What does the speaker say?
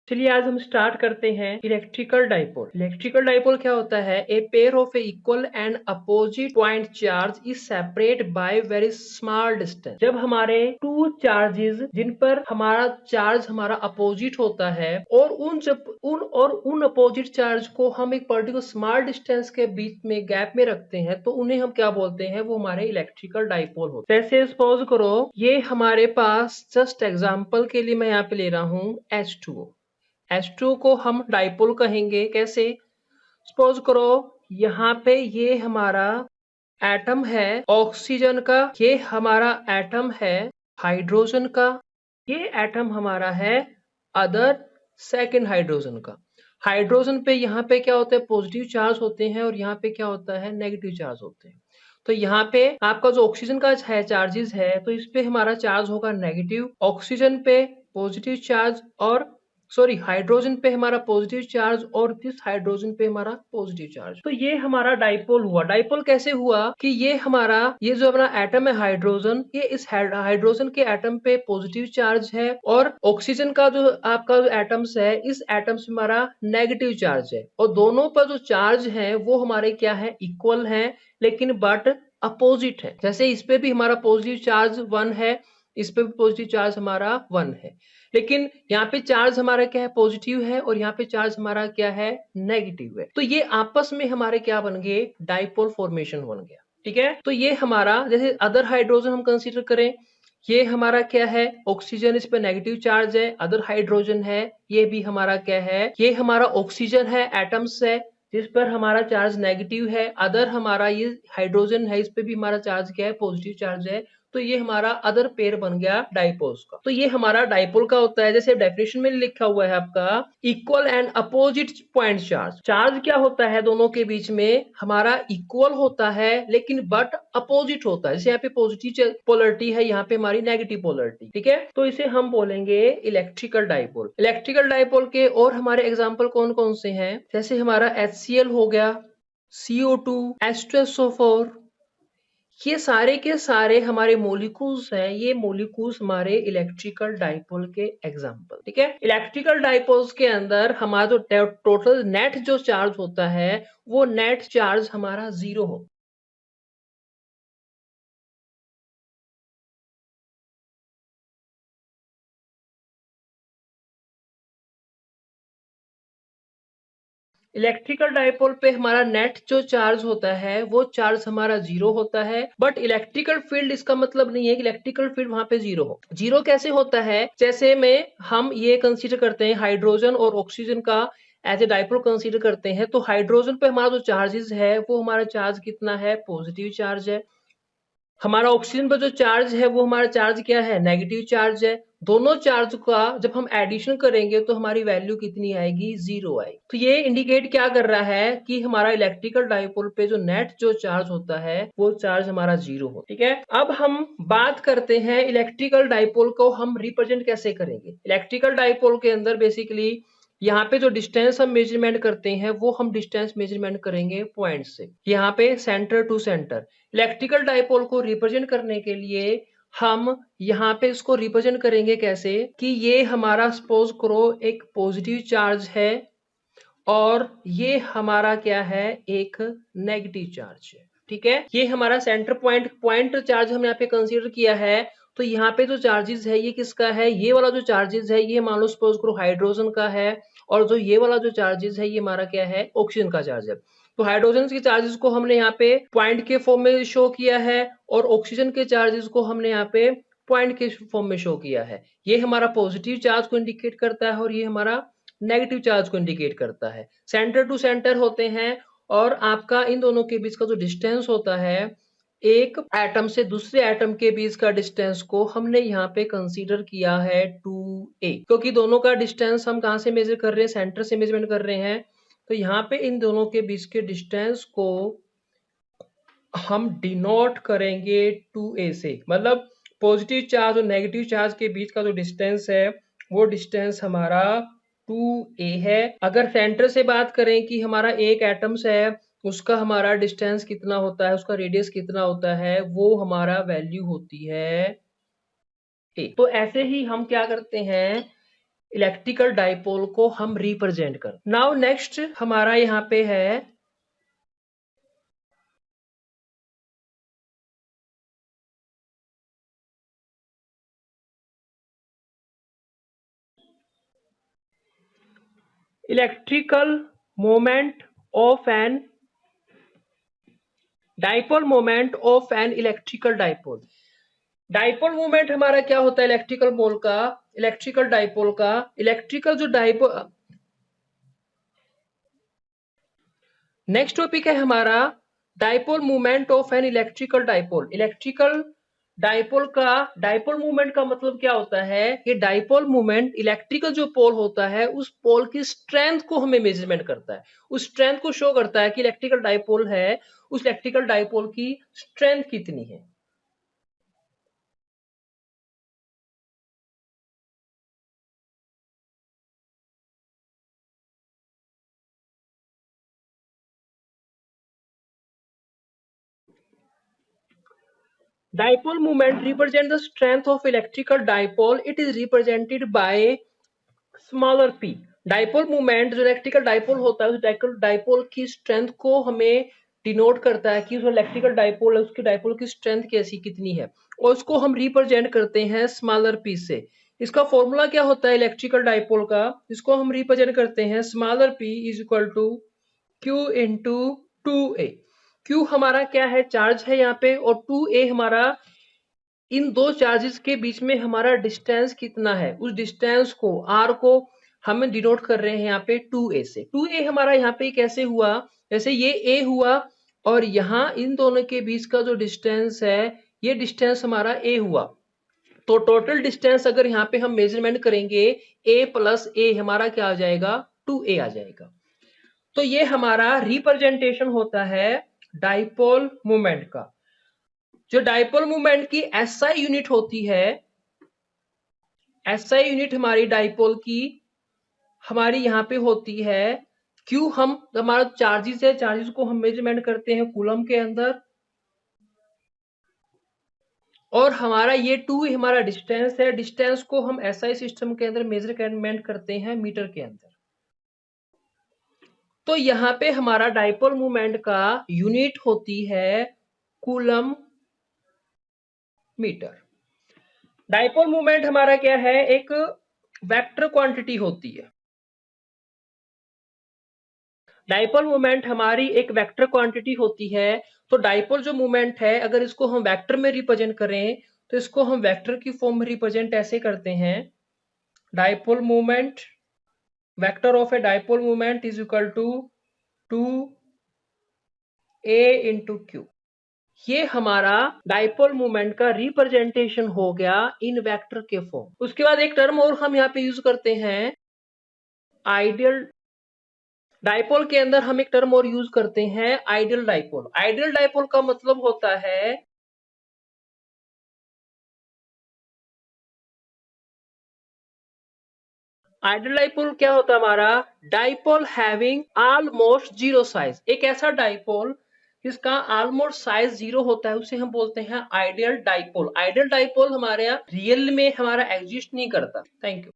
चलिए आज हम स्टार्ट करते हैं इलेक्ट्रिकल डाइपोल। इलेक्ट्रिकल डाइपोल क्या होता है? A pair of equal and opposite point charge is separate by very small distance. जब हमारे टू चार्जेस जिन पर हमारा चार्ज हमारा अपोजिट होता है और उन अपोजिट चार्ज को हम एक पर्टिकुलर स्मॉल डिस्टेंस के बीच में गैप में रखते हैं तो उन्हें हम क्या बोलते हैं? वो हमारे इलेक्ट्रिकल डाइपोल होते हैं। जैसे सपोज करो ये हमारे पास जस्ट एग्जांपल के लिए मैं यहाँ पे ले रहा हूँ H2O। H2 को हम डाइपोल कहेंगे। कैसे? सपोज करो यहाँ पे ये हमारा एटम है ऑक्सीजन का, ये हमारा एटम है हाइड्रोजन का, ये एटम हमारा है अदर सेकंड हाइड्रोजन का। हाइड्रोजन पे यहाँ पे क्या होता है? पॉजिटिव चार्ज होते हैं और यहाँ पे क्या होता है? नेगेटिव चार्ज होते हैं। तो यहाँ पे आपका जो ऑक्सीजन का है चार्जेस है तो इस पे हमारा चार्ज होगा नेगेटिव, ऑक्सीजन पे पॉजिटिव चार्ज, और सॉरी हाइड्रोजन पे हमारा पॉजिटिव चार्ज और दिस हाइड्रोजन पे हमारा पॉजिटिव चार्ज। तो ये हमारा डाइपोल हुआ। डाइपोल कैसे हुआ कि ये जो अपना एटम है हाइड्रोजन, ये इस हाइड्रोजन के एटम पे पॉजिटिव चार्ज है और ऑक्सीजन का जो आपका जो एटम्स है इस एटम्स में हमारा नेगेटिव चार्ज है, और दोनों पर जो चार्ज है वो हमारे क्या है? इक्वल है, लेकिन बट अपोजिट है। जैसे इस पे भी हमारा पॉजिटिव चार्ज 1 है, इस पे भी पॉजिटिव चार्ज हमारा 1 है, लेकिन यहाँ पे चार्ज हमारा क्या है? पॉजिटिव है, और यहाँ पे चार्ज हमारा क्या है? नेगेटिव है। तो ये आपस में हमारे क्या बन गए? डाइपोल फॉर्मेशन बन गया। ठीक है, तो ये हमारा जैसे अदर हाइड्रोजन हम कंसीडर करें, ये हमारा क्या है? ऑक्सीजन, इस पे नेगेटिव चार्ज है। अदर हाइड्रोजन है, ये भी हमारा क्या है? ये हमारा ऑक्सीजन है, एटम्स है जिस पर हमारा चार्ज नेगेटिव है। अदर हमारा ये हाइड्रोजन है, इस पे भी हमारा चार्ज क्या है? पॉजिटिव चार्ज है। तो ये हमारा अदर पेयर बन गया डाइपोल्स का। तो ये हमारा डाइपोल का होता है, जैसे डेफिनेशन में लिखा हुआ है आपका, equal and opposite point charge. Charge क्या होता है दोनों के बीच में? हमारा इक्वल होता है लेकिन बट अपोजिट होता है। जैसे यहाँ पे पॉजिटिव पोलरिटी है, यहाँ पे हमारी नेगेटिव पोलरिटी। ठीक है, तो इसे हम बोलेंगे इलेक्ट्रिकल डाइपोल। इलेक्ट्रिकल डाइपोल के और हमारे एग्जाम्पल कौन कौन से हैं? जैसे हमारा HCl हो गया, CO2, H2SO4, ये सारे के सारे हमारे मोलिक्यूल्स हैं। ये मोलिक्यूल्स हमारे इलेक्ट्रिकल डाइपोल के एग्जाम्पल। ठीक है, इलेक्ट्रिकल डाइपोल्स के अंदर हमारा जो टोटल नेट जो चार्ज होता है वो नेट चार्ज हमारा 0 हो। इलेक्ट्रिकल डाइपोल पे हमारा नेट जो चार्ज होता है वो चार्ज हमारा 0 होता है, बट इलेक्ट्रिकल फील्ड इसका मतलब नहीं है कि इलेक्ट्रिकल फील्ड वहां पे 0 हो। 0 कैसे होता है? जैसे में हम ये कंसीडर करते हैं हाइड्रोजन और ऑक्सीजन का एज ए डाइपोल कंसीडर करते हैं, तो हाइड्रोजन पे हमारा जो चार्जेस है वो हमारा चार्ज कितना है? पॉजिटिव चार्ज है। हमारा ऑक्सीजन पर जो चार्ज है वो हमारा चार्ज क्या है? नेगेटिव चार्ज है। दोनों चार्ज का जब हम एडिशन करेंगे तो हमारी वैल्यू कितनी आएगी? 0 आएगी। तो ये इंडिकेट क्या कर रहा है कि हमारा इलेक्ट्रिकल डाइपोल पे जो नेट जो चार्ज होता है वो चार्ज हमारा 0 हो। ठीक है, अब हम बात करते हैं इलेक्ट्रिकल डाइपोल को हम रिप्रेजेंट कैसे करेंगे। इलेक्ट्रिकल डाइपोल के अंदर बेसिकली यहाँ पे जो डिस्टेंस हम मेजरमेंट करते हैं वो हम डिस्टेंस मेजरमेंट करेंगे पॉइंट से। यहाँ पे centre to centre. Electrical dipole को रिप्रेजेंट करने के लिए हम यहाँ पे इसको रिप्रेजेंट करेंगे कैसे कि ये हमारा सपोज करो एक पॉजिटिव चार्ज है और ये हमारा क्या है? एक नेगेटिव चार्ज है। ठीक है, ये हमारा सेंटर पॉइंट चार्ज हमने यहाँ पे कंसीडर किया है। तो यहाँ पे जो चार्जेस है ये किसका है? ये वाला जो चार्जेस है ये मान लो सपोज करो हाइड्रोजन का है, और जो ये वाला जो चार्जेस है ये हमारा क्या है? ऑक्सीजन का चार्ज है। तो हाइड्रोजन के चार्जेस को हमने यहाँ पे पॉइंट के फॉर्म में शो किया है, और ऑक्सीजन के चार्जेस को हमने यहाँ पे पॉइंट के फॉर्म में शो किया है। ये हमारा पॉजिटिव चार्ज को इंडिकेट करता है और ये हमारा नेगेटिव चार्ज को इंडिकेट करता है। सेंटर टू सेंटर होते हैं, और आपका इन दोनों के बीच का जो डिस्टेंस होता है एक एटम से दूसरे एटम के बीच का डिस्टेंस को हमने यहाँ पे कंसीडर किया है 2a, क्योंकि दोनों का डिस्टेंस हम कहाँ से मेजर कर रहे हैं? सेंटर से मेजरमेंट कर रहे हैं। तो यहाँ पे इन दोनों के बीच के डिस्टेंस को हम डिनोट करेंगे 2a से, मतलब पॉजिटिव चार्ज और नेगेटिव चार्ज के बीच का जो डिस्टेंस है वो डिस्टेंस हमारा 2a है। अगर सेंटर से बात करें कि हमारा एक एटम्स है उसका हमारा डिस्टेंस कितना होता है, उसका रेडियस कितना होता है, वो हमारा वैल्यू होती है a। तो ऐसे ही हम क्या करते हैं इलेक्ट्रिकल डाइपोल को हम रिप्रेजेंट कर। नाउ नेक्स्ट हमारा यहाँ पे है electrical moment of an dipole, moment of an electrical dipole. Dipole moment हमारा क्या होता है इलेक्ट्रिकल पोल का, इलेक्ट्रिकल डाइपोल का, इलेक्ट्रिकल जो डाइपोल। नेक्स्ट टॉपिक है हमारा dipole movement of an electrical dipole. Electrical dipole का, डाइपोल मूवमेंट का मतलब क्या होता है कि डाइपोल मूवमेंट इलेक्ट्रिकल जो पोल होता है उस पोल की स्ट्रेंथ को हमें मेजरमेंट करता है, उस स्ट्रेंथ को शो करता है कि इलेक्ट्रिकल डाइपोल है, उस इलेक्ट्रिकल डाइपोल की स्ट्रेंथ कितनी है। Dipole moment represents the strength of electrical dipole. It is represented by smaller p. Dipole movement जो इलेक्ट्रिकल डाइपोल होता है उस इलेक्ट्रिकल डाइपोल की स्ट्रेंथ को हमें डिनोट करता है कि जो इलेक्ट्रिकल डाइपोल है उसकी डाइपोल की स्ट्रेंथ कैसी कितनी है, और उसको हम रिप्रेजेंट करते हैं स्मॉलर पी से। इसका फॉर्मूला क्या होता है इलेक्ट्रिकल डाइपोल का, इसको हम रिप्रेजेंट करते हैं smaller p is equal to q into 2a। Q हमारा क्या है, चार्ज है यहाँ पे, और 2a हमारा इन दो चार्जेस के बीच में हमारा डिस्टेंस कितना है, उस डिस्टेंस को R को हम डिनोट कर रहे हैं यहाँ पे 2a से। 2a हमारा यहाँ पे कैसे हुआ, जैसे ये a हुआ और यहाँ इन दोनों के बीच का जो डिस्टेंस है ये डिस्टेंस हमारा a हुआ, तो टोटल डिस्टेंस अगर यहाँ पे हम मेजरमेंट करेंगे a प्लस a हमारा क्या आ जाएगा, 2a आ जाएगा। तो ये हमारा रिप्रेजेंटेशन होता है डाइपोल मूवमेंट का। जो डाइपोल मूवमेंट की एसआई यूनिट होती है, एसआई यूनिट हमारी डाइपोल की हमारी यहाँ पे होती है क्यू। हम हमारा चार्जेस है, चार्जेस को हम मेजरमेंट करते हैं कूलम के अंदर, और हमारा ये 2 हमारा डिस्टेंस है, डिस्टेंस को हम एसआई सिस्टम के अंदर मेजरमेंट करते हैं मीटर के अंदर। तो यहाँ पे हमारा डाइपोल मूवमेंट का यूनिट होती है कूलम मीटर। डाइपोल मूवमेंट हमारा क्या है, एक वेक्टर क्वांटिटी होती है। डाइपोल मूवमेंट हमारी एक वेक्टर क्वांटिटी होती है। तो डाइपोल जो मूवमेंट है अगर इसको हम वेक्टर में रिप्रेजेंट करें तो इसको हम वेक्टर की फॉर्म में रिप्रेजेंट ऐसे करते हैं, dipole movement, vector of a dipole movement is equal to 2a into q. ये हमारा डाइपोल मूवमेंट का रिप्रेजेंटेशन हो गया इन वेक्टर के फॉर्म। उसके बाद एक टर्म और हम यहाँ पे यूज करते हैं आइडियल डाइपोल के अंदर, हम एक टर्म और यूज करते हैं आइडियल डाइपोल। आइडियल डाइपोल का मतलब होता है आइडियल डाइपोल क्या होता है हमारा, dipole having almost zero size. एक ऐसा डाइपोल जिसका ऑलमोस्ट साइज 0 होता है उसे हम बोलते हैं आइडियल डाइपोल। आइडियल डाइपोल हमारे यहाँ रियल में हमारा एग्जिस्ट नहीं करता। Thank you.